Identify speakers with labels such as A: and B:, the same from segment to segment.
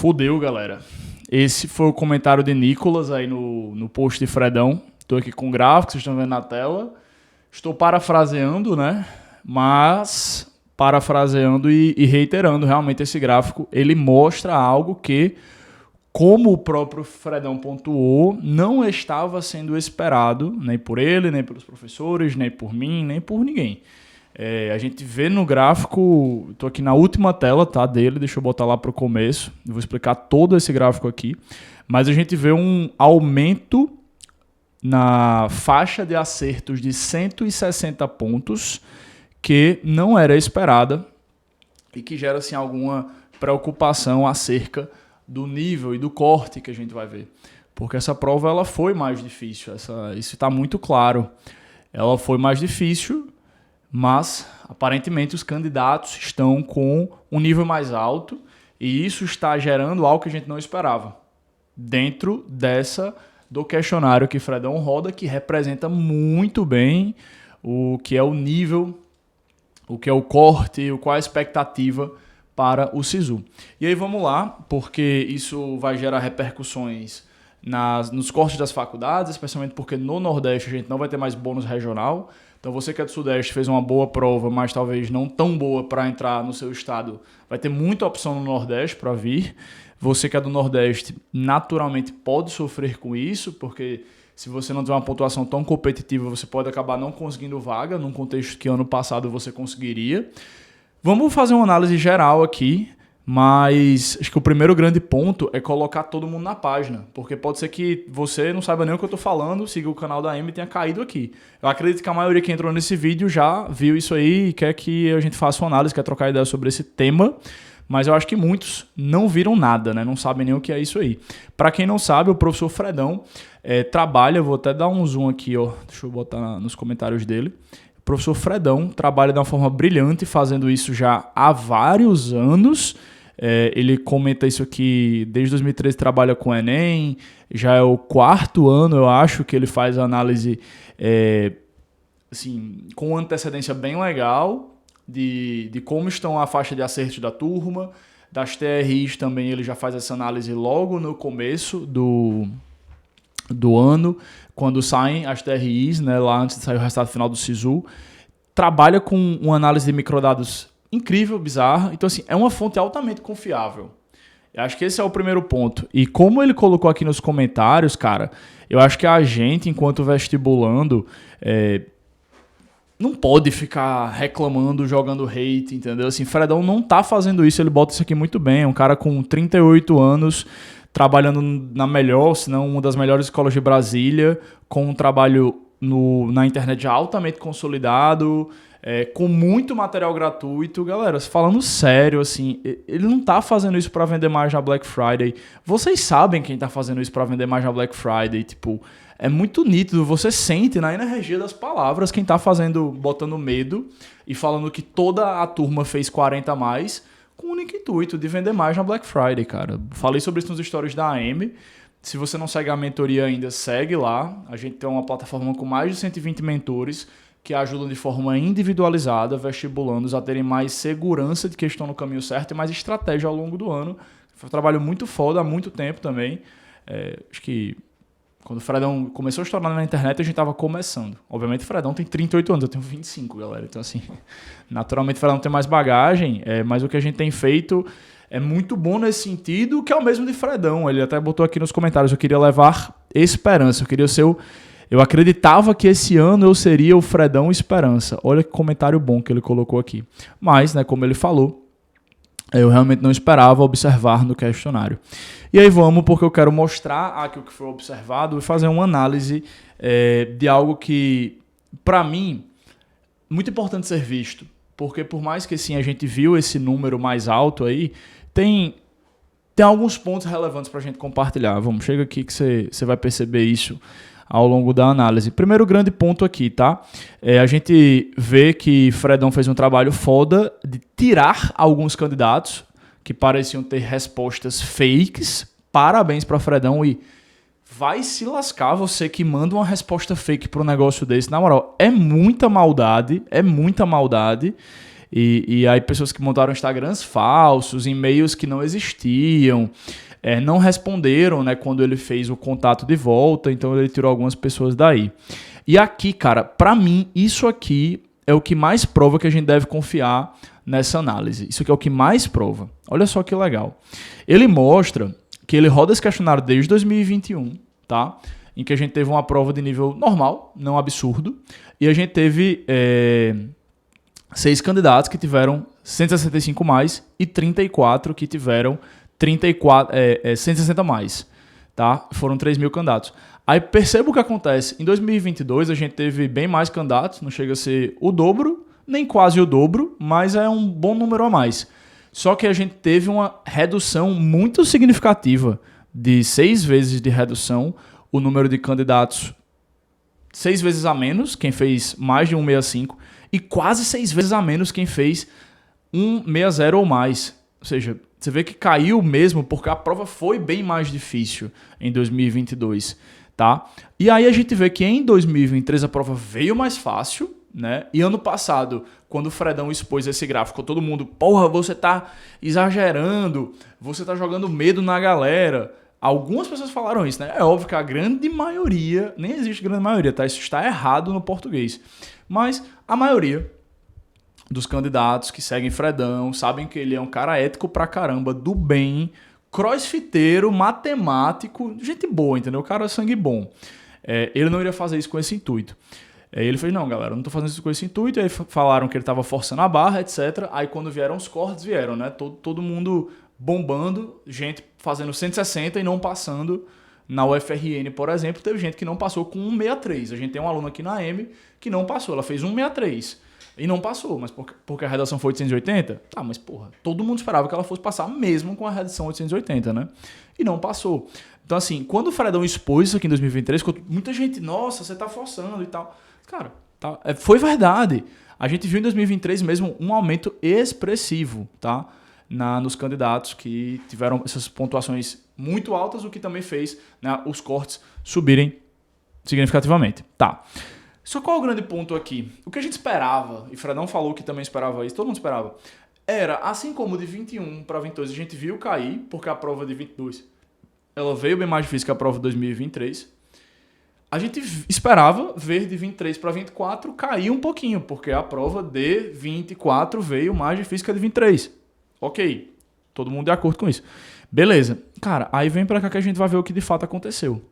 A: Fudeu, galera. Esse foi o comentário de Nicolas aí no post de Fredão. Estou aqui com o gráfico, vocês estão vendo na tela. Estou parafraseando, né? Mas parafraseando e reiterando realmente esse gráfico. Ele mostra algo que, como o próprio Fredão pontuou, não estava sendo esperado, nem por ele, nem pelos professores, nem por mim, nem por ninguém. A gente vê no gráfico, estou aqui na última tela, tá, dele, deixa eu botar lá para o começo, eu vou explicar todo esse gráfico aqui, mas a gente vê um aumento na faixa de acertos de 160 pontos, que não era esperada e que gera assim, alguma preocupação acerca do nível e do corte que a gente vai ver. Porque essa prova ela foi mais difícil, isso está muito claro. Ela foi mais difícil, mas aparentemente os candidatos estão com um nível mais alto e isso está gerando algo que a gente não esperava. Dentro do questionário que Fredão roda, que representa muito bem o que é o nível, o que é o corte, qual é a expectativa para o SISU. E aí vamos lá, porque isso vai gerar repercussões nos cortes das faculdades, especialmente porque no Nordeste a gente não vai ter mais bônus regional. Então você que é do Sudeste fez uma boa prova, mas talvez não tão boa para entrar no seu estado, vai ter muita opção no Nordeste para vir. Você que é do Nordeste naturalmente pode sofrer com isso, porque se você não tiver uma pontuação tão competitiva, você pode acabar não conseguindo vaga, num contexto que ano passado você conseguiria. Vamos fazer uma análise geral aqui, mas acho que o primeiro grande ponto é colocar todo mundo na página, porque pode ser que você não saiba nem o que eu estou falando, siga o canal da Amy e tenha caído aqui. Eu acredito que a maioria que entrou nesse vídeo já viu isso aí e quer que a gente faça uma análise, quer trocar ideia sobre esse tema, mas eu acho que muitos não viram nada, né? Não sabem nem o que é isso aí. Para quem não sabe, o professor Fredão trabalha, vou até dar um zoom aqui, ó, deixa eu botar nos comentários dele. O professor Fredão trabalha de uma forma brilhante, fazendo isso já há vários anos. Ele comenta isso aqui, desde 2013 trabalha com o Enem, já é o 4º ano, eu acho, que ele faz a análise assim, com uma antecedência bem legal de como estão a faixa de acertos da turma, das TRIs também ele já faz essa análise logo no começo do ano, quando saem as TRIs, né, lá antes de sair o resultado final do SISU, trabalha com uma análise de microdados incrível, bizarra. Então, assim, é uma fonte altamente confiável. Eu acho que esse é o primeiro ponto. E como ele colocou aqui nos comentários, cara, eu acho que a gente, enquanto vestibulando, não pode ficar reclamando, jogando hate, entendeu? Assim, Fredão não tá fazendo isso, ele bota isso aqui muito bem. É um cara com 38 anos, trabalhando na melhor, se não uma das melhores escolas de Brasília, com um trabalho na internet já altamente consolidado, com muito material gratuito. Galera, falando sério, assim, ele não tá fazendo isso para vender mais na Black Friday. Vocês sabem quem tá fazendo isso para vender mais na Black Friday, tipo, é muito nítido, você sente na energia das palavras quem tá botando medo e falando que toda a turma fez 40 a mais, com o único intuito de vender mais na Black Friday, cara. Falei sobre isso nos stories da AM. Se você não segue a mentoria ainda, segue lá. A gente tem uma plataforma com mais de 120 mentores que ajudam de forma individualizada vestibulandos a terem mais segurança de que estão no caminho certo e mais estratégia ao longo do ano. Foi um trabalho muito foda há muito tempo também. Acho que quando o Fredão começou a estourar na internet, a gente estava começando. Obviamente o Fredão tem 38 anos, eu tenho 25, galera. Então, assim, naturalmente o Fredão tem mais bagagem, mas o que a gente tem feito é muito bom nesse sentido, que é o mesmo de Fredão. Ele até botou aqui nos comentários, eu queria levar esperança, eu queria ser eu acreditava que esse ano eu seria o Fredão Esperança. Olha que comentário bom que ele colocou aqui. Mas, né, como ele falou, eu realmente não esperava observar no questionário. E aí vamos, porque eu quero mostrar aqui o que foi observado e fazer uma análise de algo que, para mim, muito importante ser visto. Porque por mais que sim, a gente viu esse número mais alto aí, tem alguns pontos relevantes para a gente compartilhar. Vamos, chega aqui que você vai perceber isso ao longo da análise. Primeiro grande ponto aqui, tá? A gente vê que Fredão fez um trabalho foda de tirar alguns candidatos que pareciam ter respostas fakes. Parabéns para Fredão e vai se lascar você que manda uma resposta fake para um negócio desse. Na moral, é muita maldade, E aí pessoas que montaram Instagrams falsos, e-mails que não existiam, não responderam, né, quando ele fez o contato de volta, então ele tirou algumas pessoas daí. E aqui, cara, pra mim, isso aqui é o que mais prova que a gente deve confiar nessa análise. Isso aqui é o que mais prova. Olha só que legal. Ele mostra que ele roda esse questionário desde 2021, tá? Em que a gente teve uma prova de nível normal, não absurdo, e a gente teve 6 candidatos que tiveram 165 mais e 34 que tiveram 160 mais, tá? Foram 3 mil candidatos. Aí perceba o que acontece. Em 2022 a gente teve bem mais candidatos, não chega a ser o dobro, nem quase o dobro, mas é um bom número a mais. Só que a gente teve uma redução muito significativa, de 6 vezes de redução, o número de candidatos 6 vezes a menos, quem fez mais de 165, e quase 6 vezes a menos quem fez 160 ou mais. Ou seja, você vê que caiu mesmo porque a prova foi bem mais difícil em 2022, tá? E aí a gente vê que em 2023 a prova veio mais fácil, né? E ano passado, quando o Fredão expôs esse gráfico, todo mundo, porra, você tá exagerando, você tá jogando medo na galera. Algumas pessoas falaram isso, né? É óbvio que a grande maioria, nem existe grande maioria, tá? Isso está errado no português. Mas a maioria dos candidatos que seguem Fredão sabem que ele é um cara ético pra caramba, do bem, crossfiteiro, matemático, gente boa, entendeu? O cara é sangue bom. Ele não iria fazer isso com esse intuito. Ele fez, não, galera, eu não tô fazendo isso com esse intuito. Aí falaram que ele tava forçando a barra, etc. Aí quando vieram os cortes, vieram, né? Todo mundo bombando, gente fazendo 160 e não passando na UFRN, por exemplo. Teve gente que não passou com 163. A gente tem um aluno aqui na AM que não passou. Ela fez 163 e não passou. Mas porque a redação foi 880? Tá, mas porra, todo mundo esperava que ela fosse passar mesmo com a redação 880, né? E não passou. Então assim, quando o Fredão expôs isso aqui em 2023, muita gente, nossa, você tá forçando e tal. Cara, tá, foi verdade. A gente viu em 2023 mesmo um aumento expressivo, tá? Nos candidatos que tiveram essas pontuações muito altas, o que também fez, né, os cortes subirem significativamente. Tá. Só qual é o grande ponto aqui? O que a gente esperava, e Fredão falou que também esperava isso, todo mundo esperava, era, assim como de 21 para 22 a gente viu cair, porque a prova de 22 ela veio bem mais difícil que a prova de 2023, a gente esperava ver de 23 para 24 cair um pouquinho, porque a prova de 24 veio mais difícil que a de 23. Ok, todo mundo de acordo com isso. Beleza. Cara, aí vem pra cá que a gente vai ver o que de fato aconteceu.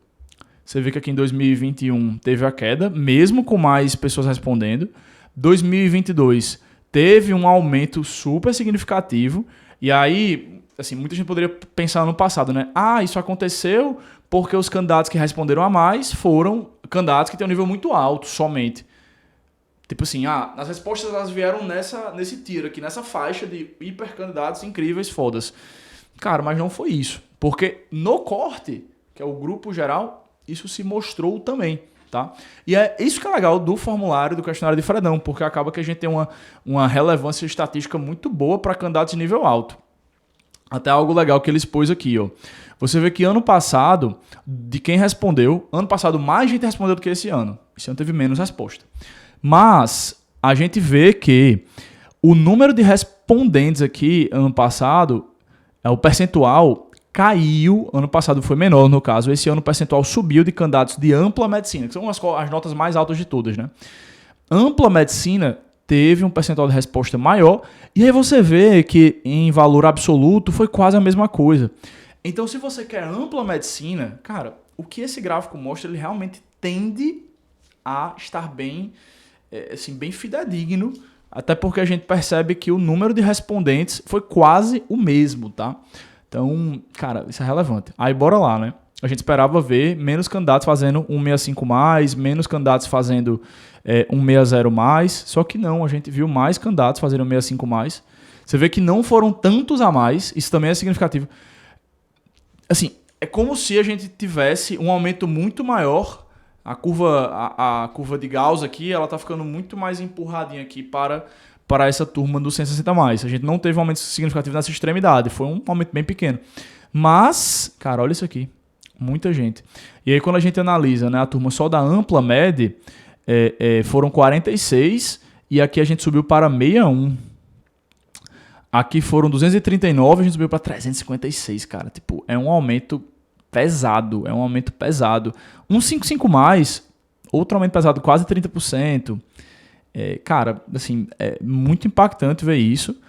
A: Você vê que aqui em 2021 teve a queda, mesmo com mais pessoas respondendo. 2022 teve um aumento super significativo. E aí, assim, muita gente poderia pensar no passado, né? Ah, isso aconteceu porque os candidatos que responderam a mais foram candidatos que têm um nível muito alto somente. Tipo assim, as respostas elas vieram nesse tiro aqui, nessa faixa de hipercandidatos incríveis, fodas. Cara, mas não foi isso. Porque no corte, que é o grupo geral, isso se mostrou também, tá? E é isso que é legal do formulário do questionário de Fredão, porque acaba que a gente tem uma relevância estatística muito boa para candidatos de nível alto. Até algo legal que ele expôs aqui, ó. Você vê que ano passado, de quem respondeu, ano passado mais gente respondeu do que esse ano. Esse ano teve menos resposta. Mas a gente vê que o número de respondentes aqui, ano passado, o percentual caiu. Ano passado foi menor, no caso. Esse ano o percentual subiu de candidatos de ampla medicina, que são as notas mais altas de todas, né? Ampla medicina teve um percentual de resposta maior. E aí você vê que em valor absoluto foi quase a mesma coisa. Então, se você quer ampla medicina, cara, o que esse gráfico mostra, ele realmente tende a estar bem, assim, bem fidedigno, até porque a gente percebe que o número de respondentes foi quase o mesmo, tá? Então, cara, isso é relevante. Aí, bora lá, né? A gente esperava ver menos candidatos fazendo 165 mais, menos candidatos fazendo 160 mais, só que não, a gente viu mais candidatos fazendo 165 mais. Você vê que não foram tantos a mais, isso também é significativo. Assim, é como se a gente tivesse um aumento muito maior. A curva de Gauss aqui, ela tá ficando muito mais empurradinha aqui para essa turma do 160 mais. A gente não teve um aumento significativo nessa extremidade, foi um aumento bem pequeno. Mas, cara, olha isso aqui, muita gente. E aí quando a gente analisa, né, a turma só da ampla média, foram 46 e aqui a gente subiu para 61. Aqui foram 239, a gente subiu para 356, cara. Tipo, é um aumento pesado, é um aumento pesado. 155 mais, outro aumento pesado, quase 30%. Cara, assim, é muito impactante ver isso.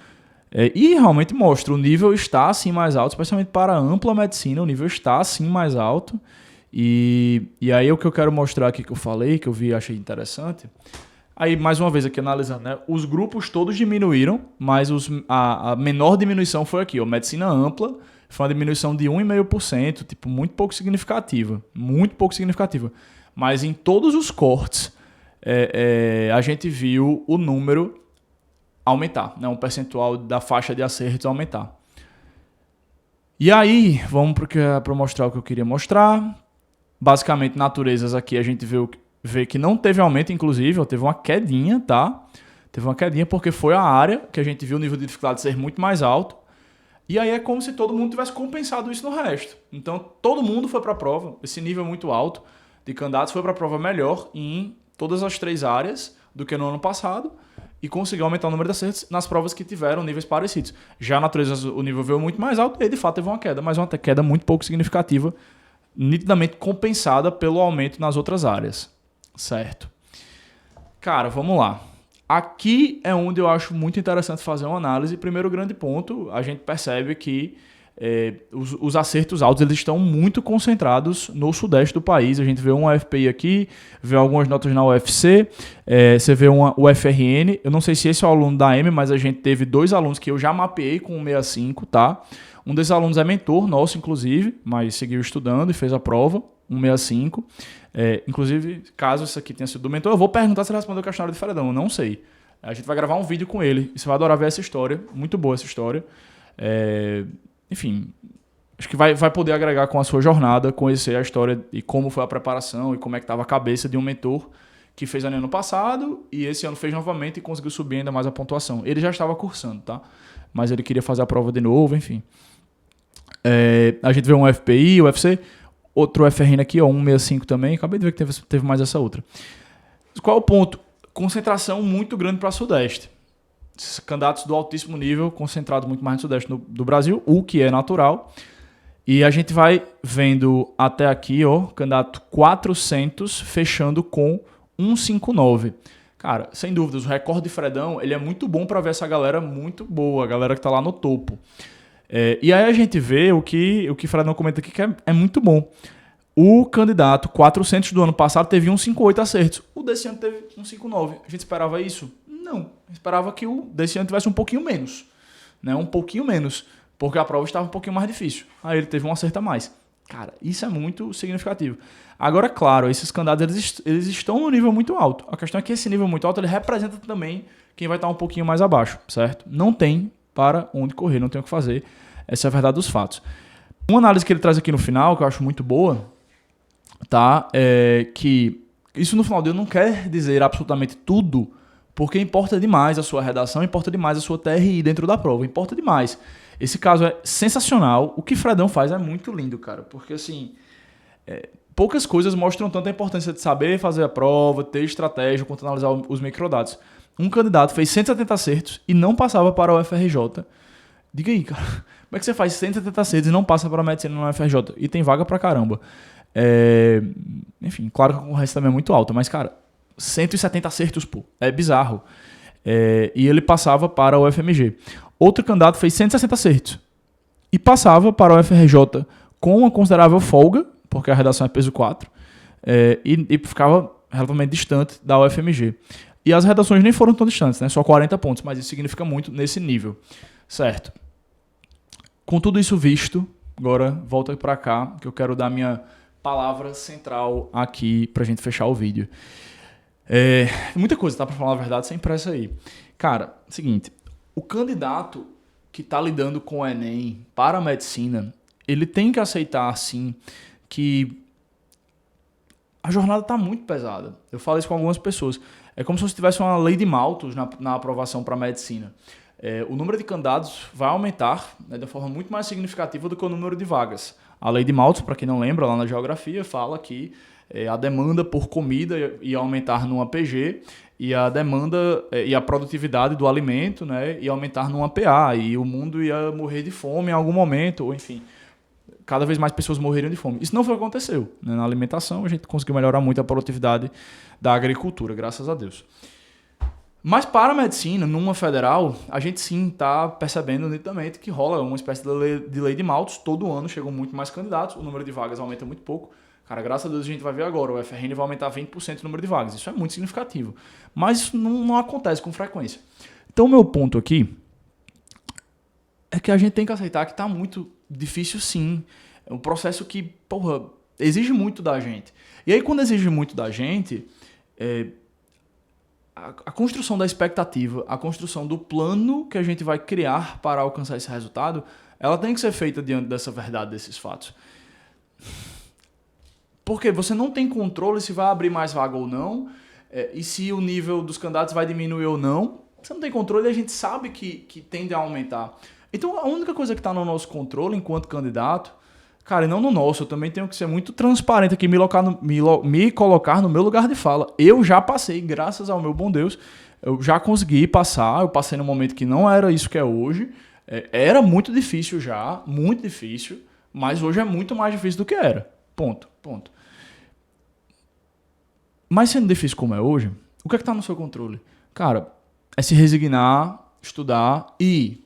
A: E realmente mostra, o nível está assim mais alto, especialmente para a ampla medicina, o nível está assim mais alto. E aí o que eu quero mostrar aqui que eu falei, que eu vi e achei interessante. Aí, mais uma vez aqui analisando, né? Os grupos todos diminuíram, mas a menor diminuição foi aqui, ó, medicina ampla, foi uma diminuição de 1,5%, tipo, muito pouco significativa. Muito pouco significativa. Mas em todos os cortes, a gente viu o número aumentar, né? Um percentual da faixa de acertos aumentar. E aí, vamos para mostrar o que eu queria mostrar. Basicamente, naturezas aqui a gente vê que não teve aumento, inclusive, ó, teve uma quedinha, tá? Teve uma quedinha porque foi a área que a gente viu o nível de dificuldade ser muito mais alto. E aí é como se todo mundo tivesse compensado isso no resto. Então, todo mundo foi para a prova. Esse nível muito alto de candidatos foi para a prova melhor em todas as 3 áreas do que no ano passado e conseguiu aumentar o número de acertos nas provas que tiveram níveis parecidos. Já a natureza, o nível veio muito mais alto e, de fato, teve uma queda, mas uma queda muito pouco significativa, nitidamente compensada pelo aumento nas outras áreas. Certo? Cara, vamos lá. Aqui é onde eu acho muito interessante fazer uma análise. Primeiro grande ponto, a gente percebe que os acertos altos eles estão muito concentrados no sudeste do país. A gente vê uma UFPI aqui, vê algumas notas na UFC, você vê uma UFRN. Eu não sei se esse é o aluno da M, mas a gente teve 2 alunos que eu já mapeei com 165, tá? Um desses alunos é mentor nosso, inclusive, mas seguiu estudando e fez a prova, 165. Inclusive, caso isso aqui tenha sido do mentor, eu vou perguntar se ele respondeu o questionário de Fredão, eu não sei. A gente vai gravar um vídeo com ele, e você vai adorar ver essa história, muito boa essa história. Enfim, acho que vai poder agregar com a sua jornada, conhecer a história e como foi a preparação e como é que estava a cabeça de um mentor que fez ano passado e esse ano fez novamente e conseguiu subir ainda mais a pontuação. Ele já estava cursando, tá? Mas ele queria fazer a prova de novo, enfim. A gente vê um FPI, UFC, outro FRN aqui, ó, 165 também. Acabei de ver que teve mais essa outra. Qual é o ponto? Concentração muito grande para o Sudeste. Candidatos do altíssimo nível, concentrados muito mais no Sudeste do Brasil, o que é natural. E a gente vai vendo até aqui, ó, candidato 400 fechando com 159. Cara, sem dúvidas, o recorde de Fredão ele é muito bom para ver essa galera muito boa, a galera que está lá no topo. E aí a gente vê o que Fredão comenta aqui que é muito bom. O candidato 400 do ano passado teve 158 acertos. O desse ano teve 159. A gente esperava isso? Não. Esperava que o desse ano tivesse um pouquinho menos. Né? Um pouquinho menos. Porque a prova estava um pouquinho mais difícil. Aí ele teve um acerto a mais. Cara, isso é muito significativo. Agora, claro, esses candidatos eles estão no nível muito alto. A questão é que esse nível muito alto ele representa também quem vai estar um pouquinho mais abaixo, certo? Não tem para onde correr, não tem o que fazer. Essa é a verdade dos fatos. Uma análise que ele traz aqui no final, que eu acho muito boa, tá? É que isso no final dele não quer dizer absolutamente tudo, porque importa demais a sua redação, importa demais a sua TRI dentro da prova, importa demais. Esse caso é sensacional. O que Fredão faz é muito lindo, cara, porque assim, poucas coisas mostram tanta importância de saber fazer a prova, ter estratégia, quanto analisar os microdados. Um candidato fez 170 acertos e não passava para o UFRJ. Diga aí, cara, como é que você faz 170 acertos e não passa para a medicina no UFRJ? E tem vaga pra caramba. Enfim, claro que a concorrência também é muito alta, mas, cara, 170 acertos, pô, é bizarro. E ele passava para o UFMG. Outro candidato fez 160 acertos e passava para o UFRJ com uma considerável folga, porque a redação é peso 4, e ficava relativamente distante da UFMG. E as redações nem foram tão distantes, né? Só 40 pontos, mas isso significa muito nesse nível, certo? Com tudo isso visto, agora volta para cá, que eu quero dar minha palavra central aqui pra gente fechar o vídeo. Muita coisa, tá? Pra falar a verdade, sem pressa aí. Cara, seguinte, o candidato que tá lidando com o Enem para a medicina, ele tem que aceitar, sim, que a jornada tá muito pesada. Eu falo isso com algumas pessoas. É como se você tivesse uma lei de Malthus na aprovação para a medicina. O número de candidatos vai aumentar, né, de forma muito mais significativa do que o número de vagas. A lei de Malthus, para quem não lembra, lá na geografia, fala que a demanda por comida ia aumentar numa PG e a demanda e a produtividade do alimento, né, ia aumentar numa PA e o mundo ia morrer de fome em algum momento, ou enfim, cada vez mais pessoas morreriam de fome. Isso não foi o que aconteceu, né? Na alimentação a gente conseguiu melhorar muito a produtividade da agricultura, graças a Deus. Mas para a medicina, numa federal, a gente sim está percebendo nitidamente que rola uma espécie de lei de Malthus. Todo ano chegam muito mais candidatos, o número de vagas aumenta muito pouco. Cara, graças a Deus a gente vai ver agora, o FRN vai aumentar 20% o número de vagas. Isso é muito significativo. Mas isso não acontece com frequência. Então o meu ponto aqui é que a gente tem que aceitar que está muito difícil sim. É um processo que, exige muito da gente. E aí quando exige muito da gente... A construção da expectativa, a construção do plano que a gente vai criar para alcançar esse resultado, ela tem que ser feita diante dessa verdade, desses fatos. Porque você não tem controle se vai abrir mais vaga ou não, e se o nível dos candidatos vai diminuir ou não. Você não tem controle e a gente sabe que tende a aumentar. Então a única coisa que está no nosso controle enquanto candidato, cara, e não no nosso, eu também tenho que ser muito transparente aqui, me colocar no meu lugar de fala. Eu já passei, graças ao meu bom Deus, eu já consegui passar, eu passei num momento que não era isso que é hoje, era muito difícil já, muito difícil, mas hoje é muito mais difícil do que era. Ponto. Mas sendo difícil como é hoje, o que é que está no seu controle? Cara, é se resignar, estudar e...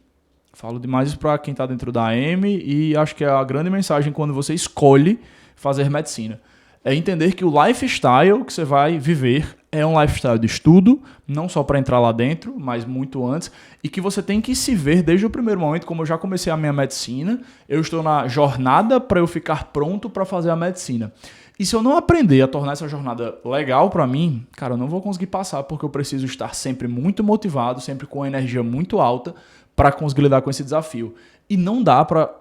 A: Falo demais isso para quem está dentro da AM e acho que é a grande mensagem quando você escolhe fazer medicina. É entender que o lifestyle que você vai viver é um lifestyle de estudo, não só para entrar lá dentro, mas muito antes, e que você tem que se ver desde o primeiro momento, como eu já comecei a minha medicina, eu estou na jornada para eu ficar pronto para fazer a medicina. E se eu não aprender a tornar essa jornada legal para mim, cara, eu não vou conseguir passar, porque eu preciso estar sempre muito motivado, sempre com energia muito alta, para conseguir lidar com esse desafio. E não dá para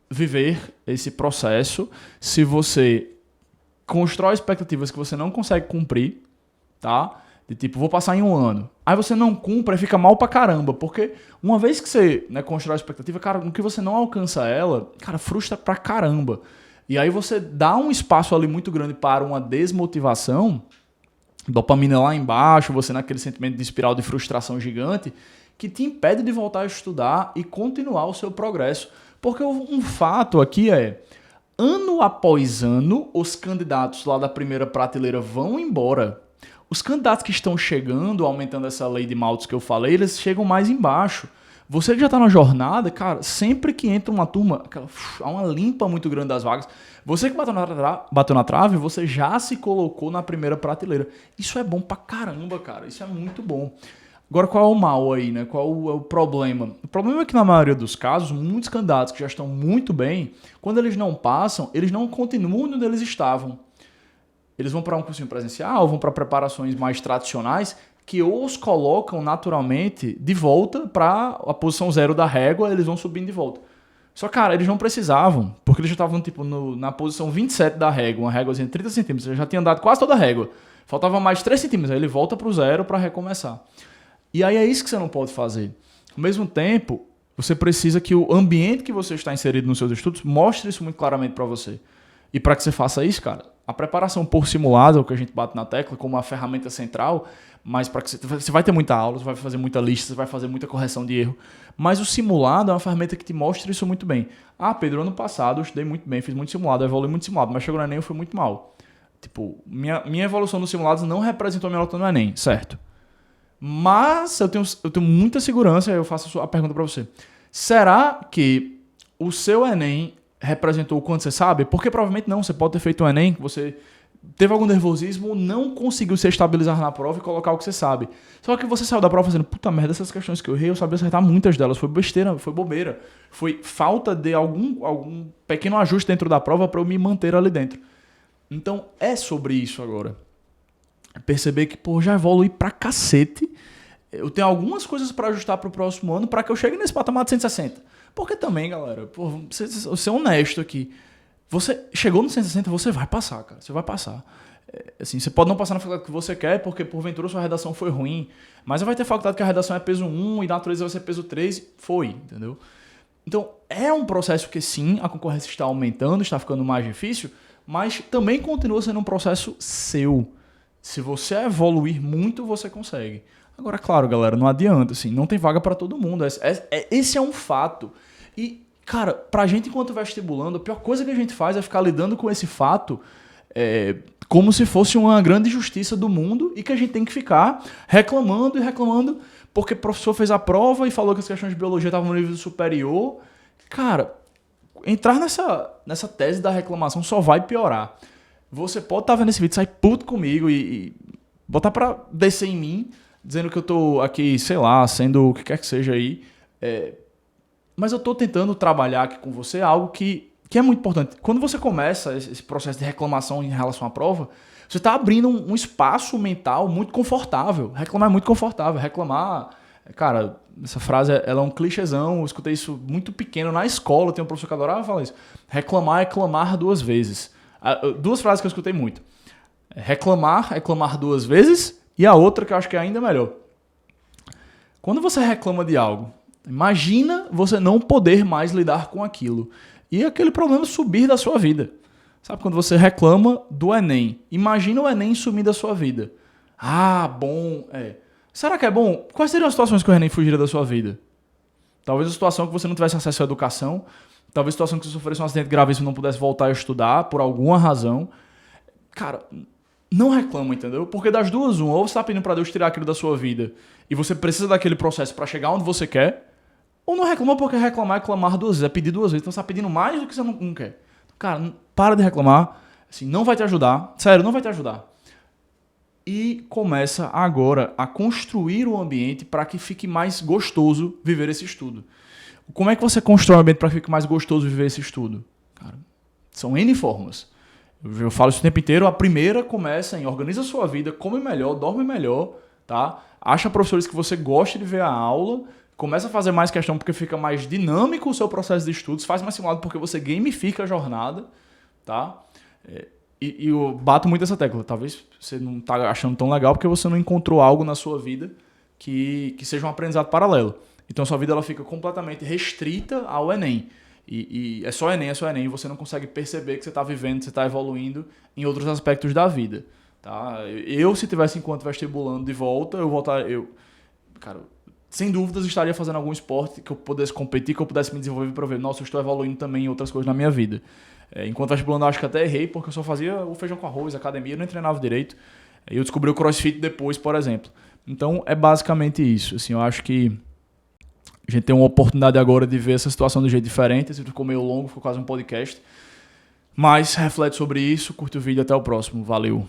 A: viver esse processo se você constrói expectativas que você não consegue cumprir, tá? De tipo, vou passar em um ano. Aí você não cumpre e fica mal pra caramba, porque uma vez que você, né, constrói a expectativa, cara, no que você não alcança ela, cara, frustra pra caramba. E aí você dá um espaço ali muito grande para uma desmotivação, dopamina lá embaixo, você naquele sentimento de espiral de frustração gigante, que te impede de voltar a estudar e continuar o seu progresso. Porque um fato aqui é, ano após ano, os candidatos lá da primeira prateleira vão embora. Os candidatos que estão chegando, aumentando essa lei de Malthus que eu falei, eles chegam mais embaixo. Você que já está na jornada, cara, sempre que entra uma turma, há uma limpa muito grande das vagas. Você que bateu na trave, você já se colocou na primeira prateleira. Isso é bom pra caramba, cara. Isso é muito bom. Agora, qual é o mal aí, né? Qual é o problema? O problema é que, na maioria dos casos, muitos candidatos que já estão muito bem, quando eles não passam, eles não continuam onde eles estavam. Eles vão para um cursinho presencial, vão para preparações mais tradicionais, que os colocam naturalmente de volta para a posição zero da régua, eles vão subindo de volta. Só, cara, eles não precisavam, porque eles já estavam tipo, na posição 27 da régua, uma réguazinha de 30 centímetros, eles já tinham dado quase toda a régua. Faltava mais 3 centímetros, aí ele volta para o zero para recomeçar. E aí é isso que você não pode fazer. Ao mesmo tempo, você precisa que o ambiente que você está inserido nos seus estudos mostre isso muito claramente para você. E para que você faça isso, cara, a preparação por simulado, é o que a gente bate na tecla, como uma ferramenta central, mas para que você vai ter muita aula, você vai fazer muita lista, você vai fazer muita correção de erro, mas o simulado é uma ferramenta que te mostra isso muito bem. Ah, Pedro, ano passado eu estudei muito bem, fiz muito simulado, eu evolui muito simulado, mas chegou no Enem eu fui muito mal. Tipo, minha evolução nos simulados não representou a minha nota no Enem, certo? Mas eu tenho muita segurança, eu faço a pergunta para você. Será que o seu Enem representou o quanto você sabe? Porque provavelmente não, você pode ter feito um Enem, você teve algum nervosismo, não conseguiu se estabilizar na prova e colocar o que você sabe. Só que você saiu da prova fazendo, puta merda, essas questões que eu errei, eu sabia acertar muitas delas, foi besteira, foi bobeira. Foi falta de algum pequeno ajuste dentro da prova para eu me manter ali dentro. Então é sobre isso agora. Perceber que, pô, já evolui pra cacete. Eu tenho algumas coisas pra ajustar pro próximo ano pra que eu chegue nesse patamar de 160. Porque também, galera, pô, ser honesto aqui. Você chegou no 160, você vai passar, cara. Você vai passar. Assim, você pode não passar na faculdade que você quer, porque porventura sua redação foi ruim. Mas vai ter faculdade que a redação é peso 1 e natureza vai ser peso 3. Foi, entendeu? Então, é um processo que sim, a concorrência está aumentando, está ficando mais difícil. mas também continua sendo um processo seu. Se você evoluir muito, você consegue. Agora, claro, galera, não adianta, assim, não tem vaga para todo mundo. Esse é um fato. E, cara, pra gente enquanto vestibulando, a pior coisa que a gente faz é ficar lidando com esse fato como se fosse uma grande injustiça do mundo e que a gente tem que ficar reclamando e reclamando porque o professor fez a prova e falou que as questões de biologia estavam no nível superior. Cara, entrar nessa tese da reclamação só vai piorar. Você pode estar vendo esse vídeo, sair puto comigo e botar pra descer em mim, dizendo que eu tô aqui, sei lá, sendo o que quer que seja aí. Mas eu tô tentando trabalhar aqui com você algo que é muito importante. Quando você começa esse processo de reclamação em relação à prova, você está abrindo um espaço mental muito confortável. Reclamar é muito confortável. Reclamar, cara, essa frase ela é um clichêzão. Eu escutei isso muito pequeno na escola. Tem um professor que adorava falar isso. Reclamar é clamar 2 vezes. 2 frases que eu escutei muito. Reclamar é clamar 2 vezes. E a outra que eu acho que é ainda melhor. Quando você reclama de algo, imagina você não poder mais lidar com aquilo. E aquele problema subir da sua vida. Sabe quando você reclama do Enem? Imagina o Enem sumir da sua vida. Ah, bom, Será que é bom? Quais seriam as situações que o Enem fugiria da sua vida? Talvez a situação que você não tivesse acesso à educação. Talvez a situação que você sofresse um acidente gravíssimo e não pudesse voltar a estudar por alguma razão. Cara, não reclama, entendeu? Porque das duas, ou você está pedindo para Deus tirar aquilo da sua vida e você precisa daquele processo para chegar onde você quer, ou não reclama porque reclamar é clamar 2 vezes, é pedir 2 vezes. Então você está pedindo mais do que você não quer. Cara, para de reclamar. Assim, não vai te ajudar. Sério, não vai te ajudar. E começa agora a construir o ambiente para que fique mais gostoso viver esse estudo. Como é que você constrói um ambiente para que fique mais gostoso viver esse estudo? Cara, são N formas. Eu falo isso o tempo inteiro. A primeira começa em organiza a sua vida, come melhor, dorme melhor, tá? Acha professores que você goste de ver a aula. Começa a fazer mais questão porque fica mais dinâmico o seu processo de estudos. Faz mais simulado porque você gamifica a jornada, tá? E eu bato muito essa tecla. Talvez você não tá achando tão legal porque você não encontrou algo na sua vida que seja um aprendizado paralelo. Então a sua vida ela fica completamente restrita ao Enem. E é só Enem, e você não consegue perceber que você está vivendo, você está evoluindo em outros aspectos da vida. Tá? Eu, se tivesse enquanto vestibulando de volta, cara, sem dúvidas estaria fazendo algum esporte que eu pudesse competir, que eu pudesse me desenvolver para ver, nossa, eu estou evoluindo também em outras coisas na minha vida. Enquanto vestibulando, eu acho que até errei, porque eu só fazia o feijão com arroz, academia, eu não treinava direito. E eu descobri o CrossFit depois, por exemplo. Então, é basicamente isso. Assim, eu acho que a gente tem uma oportunidade agora de ver essa situação de um jeito diferente. Esse ficou meio longo, ficou quase um podcast. Mas reflete sobre isso, curte o vídeo, até o próximo. Valeu!